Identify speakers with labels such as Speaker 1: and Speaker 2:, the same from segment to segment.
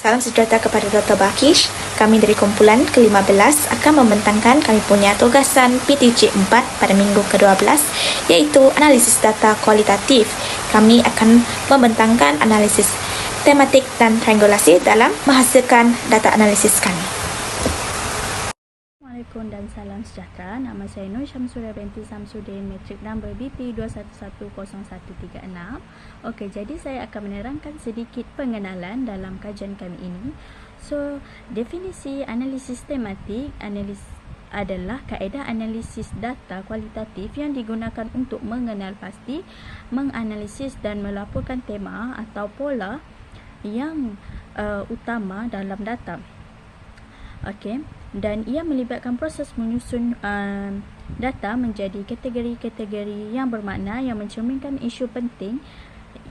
Speaker 1: Salam sejahtera kepada Dr. Bakish. Kami dari kumpulan ke-15 akan membentangkan kami punya tugasan PTJ 4 pada minggu ke-12 iaitu analisis data kualitatif. Kami akan membentangkan analisis tematik dan triangulasi dalam menghasilkan data analisis kami.
Speaker 2: Assalamualaikum dan salam sejahtera. Nama saya Nur Syamsuria binti Samsudin, matrik number BP 2110136. Okey, jadi saya akan menerangkan sedikit pengenalan dalam kajian kami ini. So, definisi analisis tematik adalah kaedah analisis data kualitatif yang digunakan untuk mengenal pasti, menganalisis dan melaporkan tema atau pola yang utama dalam data. Okey, dan ia melibatkan proses menyusun data menjadi kategori-kategori yang bermakna yang mencerminkan isu penting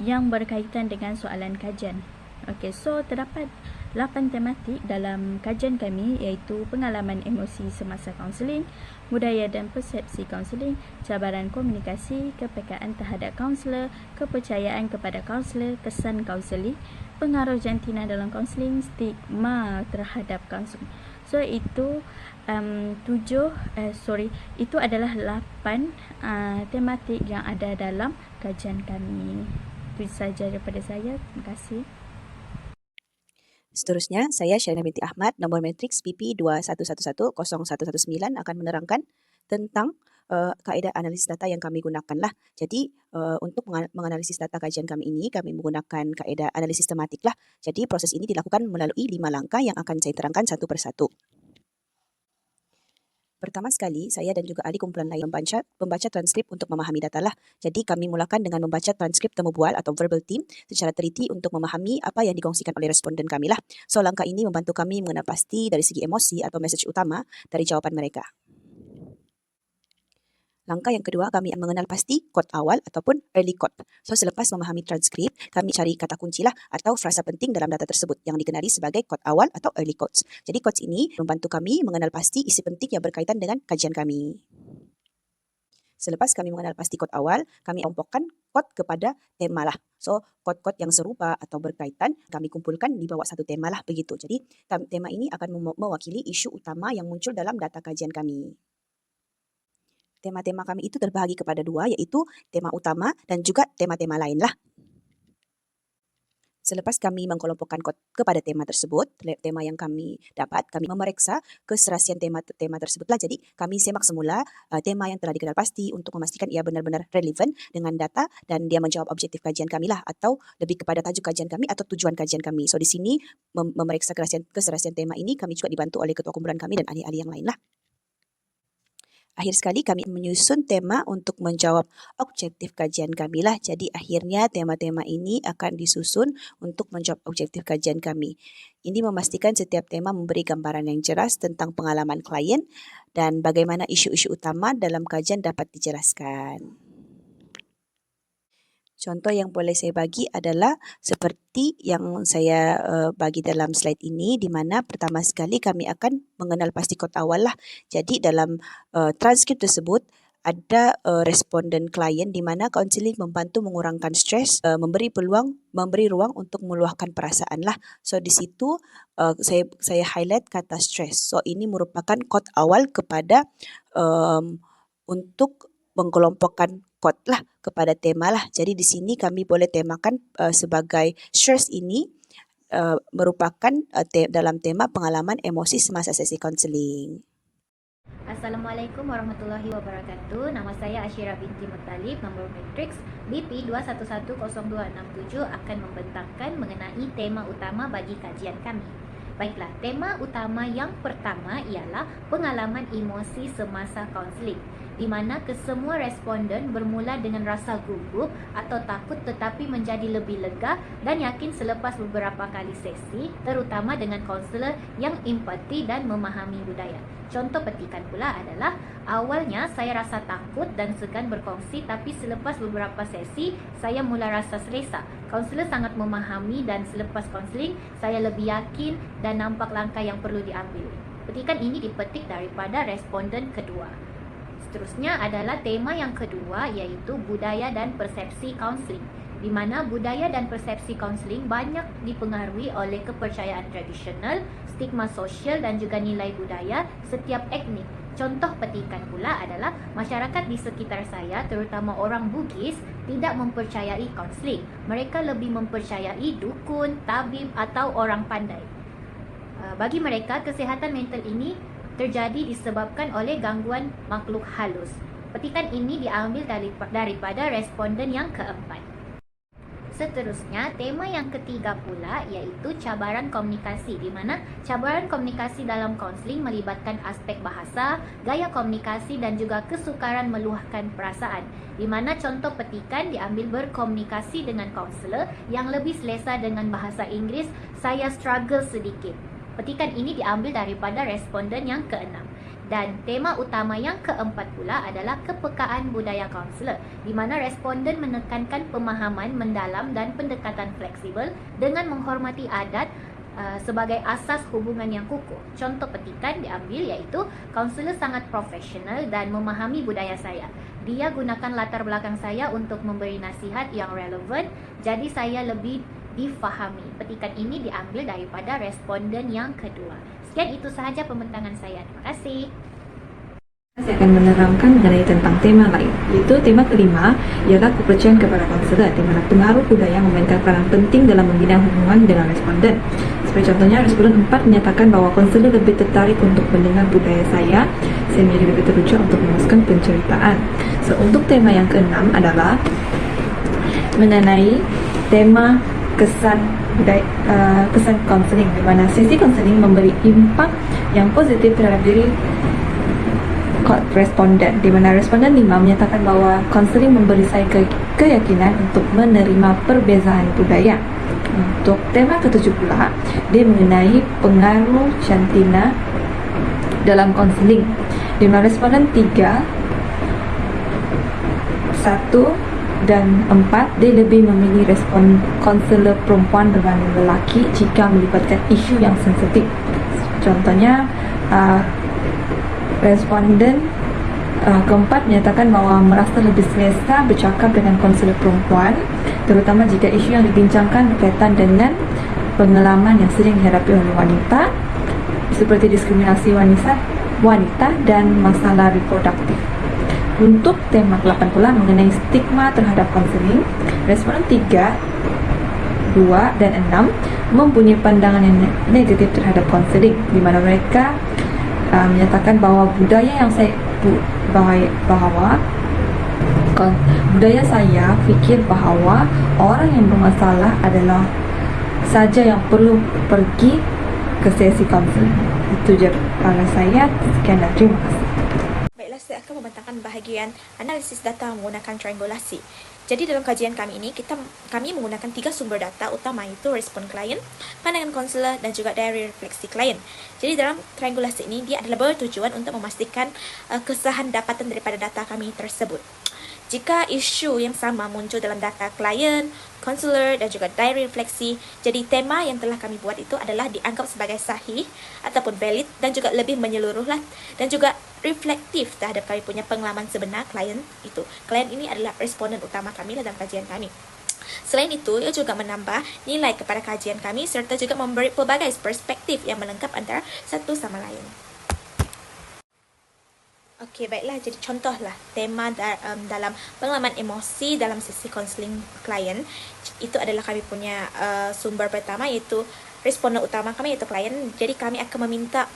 Speaker 2: yang berkaitan dengan soalan kajian. Okey, so terdapat 8 tematik dalam kajian kami iaitu pengalaman emosi semasa kaunseling, budaya dan persepsi kaunseling, cabaran komunikasi, kepekaan terhadap kaunselor, kepercayaan kepada kaunselor, kesan kaunseling, pengaruh jantina dalam kaunseling, stigma terhadap kaunseling. So itu itu adalah 8 tematik yang ada dalam kajian kami. Itu sahaja daripada saya. Terima kasih.
Speaker 3: Seterusnya, saya Syarina binti Ahmad, nombor matriks BP 2111019 akan menerangkan tentang kaedah analisis data yang kami gunakanlah. Jadi, untuk menganalisis data kajian kami ini, kami menggunakan kaedah analisis tematik lah. Jadi, proses ini dilakukan melalui 5 langkah yang akan saya terangkan satu persatu. Pertama sekali, saya dan juga ahli kumpulan lain membaca transkrip untuk memahami data lah. Jadi kami mulakan dengan membaca transkrip temu bual atau verbal team secara teliti untuk memahami apa yang dikongsikan oleh responden kami lah. So langkah ini membantu kami mengenal pasti dari segi emosi atau message utama dari jawapan mereka. Langkah yang kedua, kami mengenal pasti quote awal ataupun early quote. So, selepas memahami transkrip, kami cari kata kunci lah atau frasa penting dalam data tersebut yang dikenali sebagai quote awal atau early quotes. Jadi, quotes ini membantu kami mengenal pasti isi penting yang berkaitan dengan kajian kami. Selepas kami mengenal pasti quote awal, kami kelompokkan quote kepada tema lah. So, quote-quote yang serupa atau berkaitan, kami kumpulkan di bawah satu tema lah begitu. Jadi, tema ini akan mewakili isu utama yang muncul dalam data kajian kami. Tema-tema kami itu terbagi kepada 2, yaitu tema utama dan juga tema-tema lain lah. Selepas kami mengelompokkan kepada tema tersebut, tema yang kami dapat, kami memeriksa keserasian tema tersebut lah. Jadi, kami semak semula tema yang telah dikenal pasti untuk memastikan ia benar-benar relevan dengan data dan dia menjawab objektif kajian kami lah, atau lebih kepada tajuk kajian kami atau tujuan kajian kami. So, di sini memeriksa keserasian tema ini, kami juga dibantu oleh ketua kumpulan kami dan ahli-ahli yang lain lah. Akhir sekali kami menyusun tema untuk menjawab objektif kajian kami lah. Jadi akhirnya tema-tema ini akan disusun untuk menjawab objektif kajian kami. Ini memastikan setiap tema memberi gambaran yang jelas tentang pengalaman klien dan bagaimana isu-isu utama dalam kajian dapat dijelaskan. Contoh yang boleh saya bagi adalah seperti yang saya bagi dalam slide ini, di mana pertama sekali kami akan mengenal pasti quote awal lah. Jadi dalam transkrip tersebut ada responden klien di mana kaunseling membantu mengurangkan stres, memberi ruang untuk meluahkan perasaan lah. So di situ saya highlight kata stres. So ini merupakan quote awal kepada untuk mengelompokkan quote lah kepada tema lah. Jadi di sini kami boleh temakan sebagai stress ini merupakan dalam tema pengalaman emosi semasa sesi konseling.
Speaker 4: Assalamualaikum warahmatullahi wabarakatuh. Nama saya Ashira binti Muttalib, nombor matriks BP 2110267 akan membentangkan mengenai tema utama bagi kajian kami. Baiklah, tema utama yang pertama ialah pengalaman emosi semasa kaunseling, di mana kesemua responden bermula dengan rasa gugup atau takut tetapi menjadi lebih lega dan yakin selepas beberapa kali sesi, terutama dengan kaunselor yang empati dan memahami budaya. Contoh petikan pula adalah, awalnya saya rasa takut dan segan berkongsi, tapi selepas beberapa sesi, saya mula rasa selesa. Kaunselor sangat memahami dan selepas kaunseling, saya lebih yakin dan nampak langkah yang perlu diambil. Petikan ini dipetik daripada responden kedua. Seterusnya adalah tema yang kedua, iaitu budaya dan persepsi kaunseling. di mana budaya dan persepsi kaunseling banyak dipengaruhi oleh kepercayaan tradisional, stigma sosial dan juga nilai budaya setiap etnik. Contoh petikan pula adalah masyarakat di sekitar saya, terutama orang Bugis, tidak mempercayai kaunseling. Mereka lebih mempercayai dukun, tabib atau orang pandai. Bagi mereka, kesihatan mental ini terjadi disebabkan oleh gangguan makhluk halus. Petikan ini diambil daripada responden yang keempat. Seterusnya, tema yang ketiga pula iaitu cabaran komunikasi, di mana cabaran komunikasi dalam kaunseling melibatkan aspek bahasa, gaya komunikasi dan juga kesukaran meluahkan perasaan, di mana contoh petikan diambil berkomunikasi dengan kaunselor yang lebih selesa dengan bahasa Inggeris, saya struggle sedikit. Petikan ini diambil daripada responden yang keenam. Dan tema utama yang keempat pula adalah kepekaan budaya kaunselor, di mana responden menekankan pemahaman mendalam dan pendekatan fleksibel dengan menghormati adat sebagai asas hubungan yang kukuh. Contoh petikan diambil iaitu kaunselor sangat profesional dan memahami budaya saya. Dia gunakan latar belakang saya untuk memberi nasihat yang relevan, jadi saya lebih difahami. Petikan ini diambil daripada responden yang kedua. Sekian itu sahaja pembentangan saya. Terima kasih.
Speaker 5: Saya akan menerangkan mengenai tentang tema lain, yaitu tema kelima ialah kepercayaan kepada kaunselor, di mana pengaruh budaya memainkan peranan penting dalam membina hubungan dengan responden. Seperti contohnya, responden 4 menyatakan bahwa kaunselor lebih tertarik untuk mendengar budaya saya menjadi lebih teruja untuk memuaskan penceritaan. So, untuk tema yang keenam adalah mengenai tema kesan kaunseling, di mana sesi kaunseling memberi impak yang positif terhadap diri responden, di mana responden 5 menyatakan bahwa kaunseling memberi saya keyakinan untuk menerima perbezaan budaya. Untuk tema ketujuh pula, dia mengenai pengaruh cantina dalam kaunseling, di mana responden 3, 1 dan 4 dia lebih memilih respon konselor perempuan berbanding lelaki jika melibatkan isu yang sensitif. Contohnya, responden keempat menyatakan bahwa merasa lebih selesa bercakap dengan konselor perempuan, terutama jika isu yang dibincangkan berkaitan dengan pengalaman yang sering dihadapi oleh wanita, seperti diskriminasi wanita dan masalah reproduktif. Untuk tema ke-8 pula mengenai stigma terhadap konseling, responden 3, 2, dan 6 mempunyai pandangan yang negatif terhadap konseling, di mana mereka menyatakan bahwa budaya saya fikir bahwa orang yang bermasalah adalah saja yang perlu pergi ke sesi konseling. Itu je para saya. Sekian dan terima kasih.
Speaker 1: Baiklah, saya akan membentangkan bahagian analisis data menggunakan triangulasi. Jadi dalam kajian kami ini, kami menggunakan 3 sumber data utama, yaitu respon klien, pandangan konselor, dan juga diary refleksi klien. Jadi dalam triangulasi ini, dia adalah bertujuan untuk memastikan kesahan dapatan daripada data kami tersebut. Jika isu yang sama muncul dalam data klien, konselor, dan juga diary refleksi, jadi tema yang telah kami buat itu adalah dianggap sebagai sahih ataupun valid dan juga lebih menyeluruh dan juga reflektif terhadap kami punya pengalaman sebenar klien itu. Klien ini adalah responden utama kami dalam kajian kami. Selain itu, ia juga menambah nilai kepada kajian kami serta juga memberi pelbagai perspektif yang melengkap antara satu sama lain. Okey, baiklah. Jadi contohlah tema dalam pengalaman emosi dalam sesi konseling klien. Itu adalah kami punya sumber pertama, iaitu responden utama kami, iaitu klien. Jadi kami akan meminta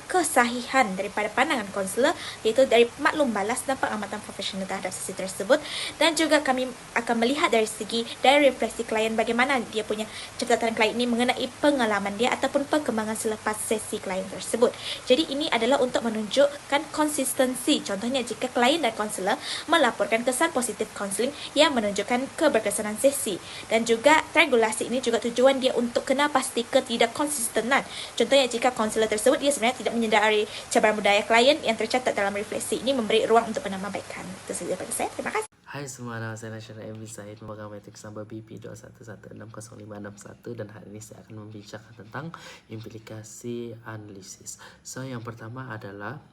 Speaker 1: kesahihan daripada pandangan konselor, iaitu dari maklum balas dan pengamatan profesional terhadap sesi tersebut, dan juga kami akan melihat dari segi dari refleksi klien bagaimana dia punya catatan klien ini mengenai pengalaman dia ataupun perkembangan selepas sesi klien tersebut. Jadi ini adalah untuk menunjukkan konsistensi. Contohnya jika klien dan konselor melaporkan kesan positif konseling yang menunjukkan keberkesanan sesi, dan juga triangulasi ini juga tujuan dia untuk kena pasti ketidakkonsistenan. Contohnya jika konselor tersebut dia sebenarnya tidak menyedari cabaran budaya klien yang tercatat dalam refleksi ini, memberi ruang untuk penambahbaikan. Itu saja daripada saya. Terima kasih.
Speaker 6: Hai semua, nama saya Nasyara M. Zaid, memegang matriks number BP 211600561, dan hari ini saya akan membincangkan tentang implikasi analisis. So, yang pertama adalah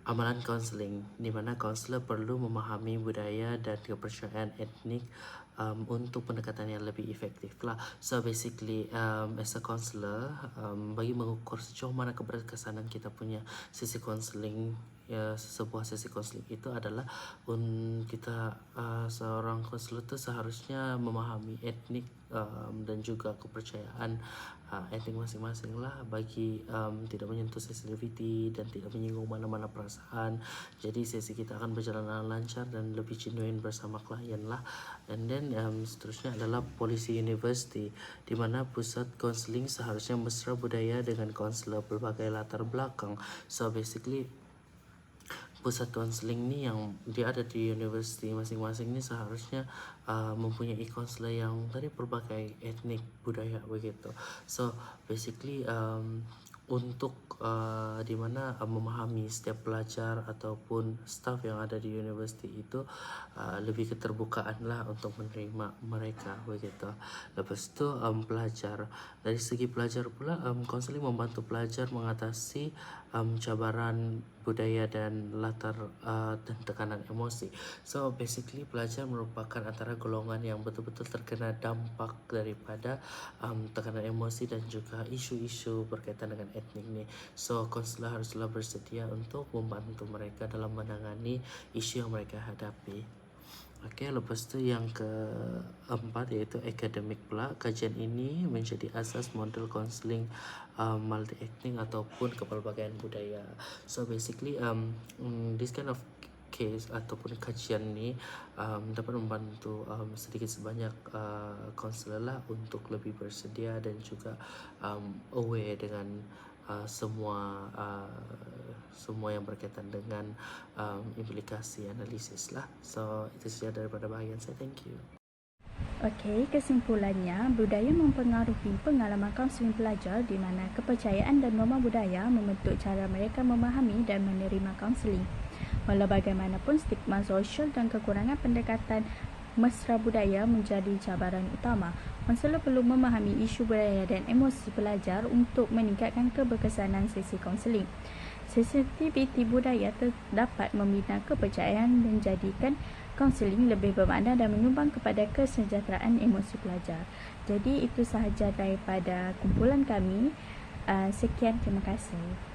Speaker 6: amalan kaunseling, di mana kaunselor perlu memahami budaya dan kepercayaan etnik untuk pendekatan yang lebih efektif lah. So basically as a counselor, bagi mengukur sejauh mana keberkesanan kita punya sesi kaunseling, sebuah sesi kaunseling itu adalah kita seorang kaunselor itu seharusnya memahami etnik dan juga kepercayaan etnik masing-masing lah, bagi tidak menyentuh sensitivity dan tidak menyinggung mana-mana perasaan. Jadi sesi kita akan berjalan dengan lancar dan lebih genuine bersama klien lah. And then seterusnya adalah policy university, di mana pusat counseling seharusnya mesra budaya dengan konselor berbagai latar belakang. So basically pusat counseling ni yang dia ada di universiti masing-masing ni seharusnya mempunyai konselor yang dari berbagai etnik budaya begitu. So basically untuk di mana memahami setiap pelajar ataupun staff yang ada di universiti itu lebih keterbukaan lah untuk menerima mereka begitu. Lepas tu pelajar, dari segi pelajar pula konseling membantu pelajar mengatasi cabaran budaya dan latar dan tekanan emosi. So basically pelajar merupakan antara golongan yang betul-betul terkena dampak daripada tekanan emosi dan juga isu-isu berkaitan dengan etnik ni. So konselor haruslah bersedia untuk membantu mereka dalam menangani isu yang mereka hadapi. Okey, lepas tu yang keempat iaitu akademik pula. Kajian ini menjadi asas model kaunseling multi etnik ataupun kepelbagaian budaya. So basically this kind of case ataupun kajian ni dapat membantu sedikit sebanyak kaunselor lah untuk lebih bersedia dan juga aware dengan semua yang berkaitan dengan implikasi analisis lah. So itu saja daripada bahagian saya. Thank you.
Speaker 2: Okey, kesimpulannya, budaya mempengaruhi pengalaman kaunseling pelajar di mana kepercayaan dan norma budaya membentuk cara mereka memahami dan menerima kaunseling. Walau bagaimanapun, stigma sosial dan kekurangan pendekatan mesra budaya menjadi cabaran utama. Konselor perlu memahami isu budaya dan emosi pelajar untuk meningkatkan keberkesanan sesi kaunseling. Sensitiviti budaya dapat membina kepercayaan dan menjadikan kaunseling lebih bermakna dan menyumbang kepada kesejahteraan emosi pelajar. Jadi itu sahaja daripada kumpulan kami. Sekian, terima kasih.